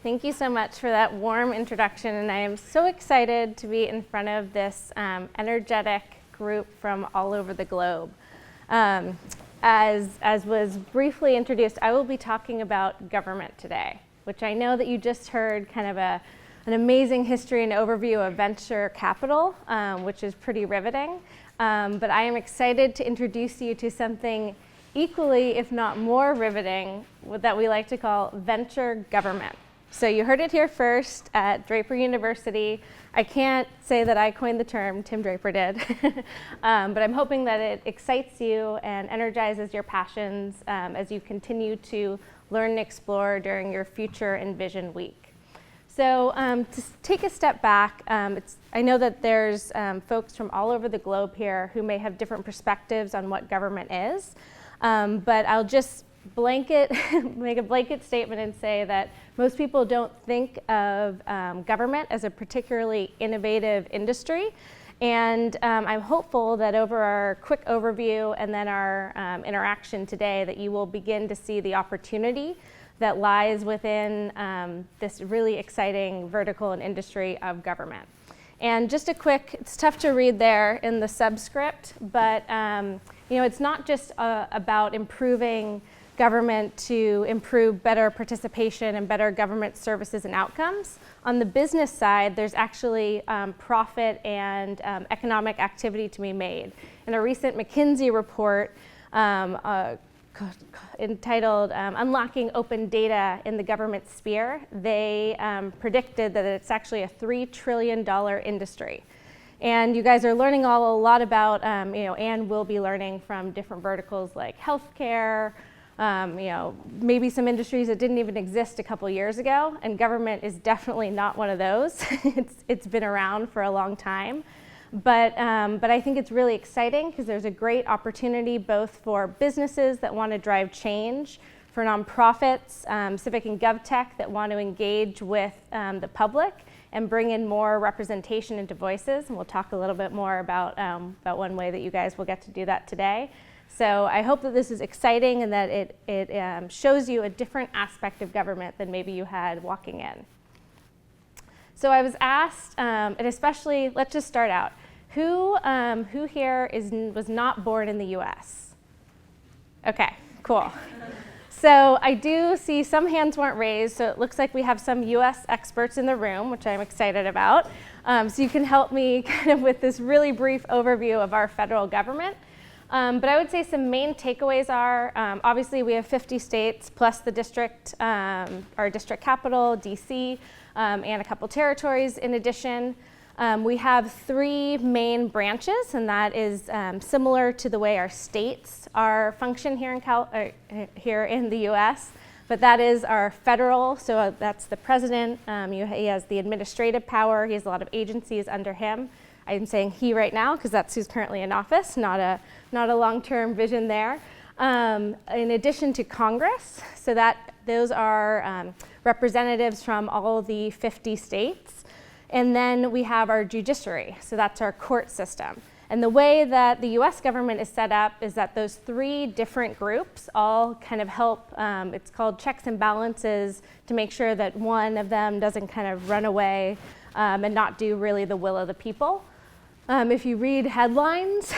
Thank you so much for that warm introduction, and I am so excited to be in front of this energetic group from all over the globe. As was briefly introduced, I will be talking about government today, which I know that you just heard kind of an amazing history and overview of venture capital, which is pretty riveting. But I am excited to introduce you to something equally, if not more riveting, that we like to call venture government. So you heard it here first at Draper University. I can't say that I coined the term, Tim Draper did. But I'm hoping that it excites you and energizes your passions as you continue to learn and explore during your Future and Vision Week. So to take a step back, I know that there's folks from all over the globe here who may have different perspectives on what government is. But I'll just make a blanket statement and say that most people don't think of government as a particularly innovative industry. And I'm hopeful that over our quick overview and then our interaction today that you will begin to see the opportunity that lies within this really exciting vertical and industry of government. And just a quick, it's tough to read there in the subscript, but it's not just about improving government to improve better participation and better government services and outcomes. On the business side, there's actually profit and economic activity to be made. In a recent McKinsey report entitled Unlocking Open Data in the Government Sphere, they predicted that it's actually a $3 trillion industry. And you guys are learning a lot about, and will be learning from different verticals like healthcare, maybe some industries that didn't even exist a couple years ago, and government is definitely not one of those. It's been around for a long time. But I think it's really exciting because there's a great opportunity both for businesses that want to drive change, for nonprofits, civic and GovTech that want to engage with the public and bring in more representation into voices. And we'll talk a little bit more about one way that you guys will get to do that today. So I hope that this is exciting and that it shows you a different aspect of government than maybe you had walking in. So I was asked, and especially, let's just start out. Who here was not born in the US? Okay, cool. So I do see some hands weren't raised, so it looks like we have some US experts in the room, which I'm excited about. So you can help me kind of with this really brief overview of our federal government. But I would say some main takeaways are, obviously we have 50 states plus the district, our district capital, DC, and a couple territories in addition. We have 3 main branches, and that is similar to the way our states are function here in the US, but that is our federal, so that's the president. He has the administrative power. He has a lot of agencies under him. I'm saying he right now because that's who's currently in office, not a long-term vision there. In addition to Congress, so those are representatives from all the 50 states. And then we have our judiciary, so that's our court system. And the way that the US government is set up is that those 3 different groups all kind of help, it's called checks and balances, to make sure that one of them doesn't kind of run away and not do really the will of the people. If you read headlines,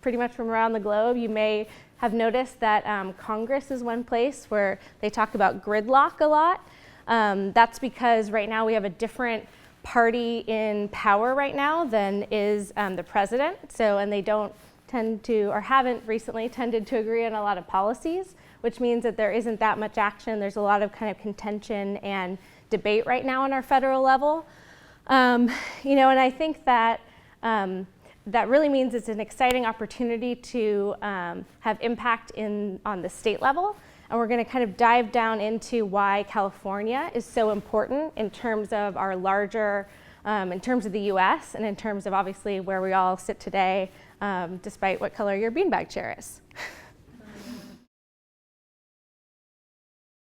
pretty much from around the globe, you may have noticed that Congress is one place where they talk about gridlock a lot. That's because right now we have a different party in power right now than is the president. And they don't tend to, or haven't recently tended to agree on a lot of policies, which means that there isn't that much action. There's a lot of kind of contention and debate right now on our federal level. And I think that that really means it's an exciting opportunity to have impact on the state level. And we're going to kind of dive down into why California is so important in terms of our larger, in terms of the US, and in terms of obviously where we all sit today, despite what color your beanbag chair is.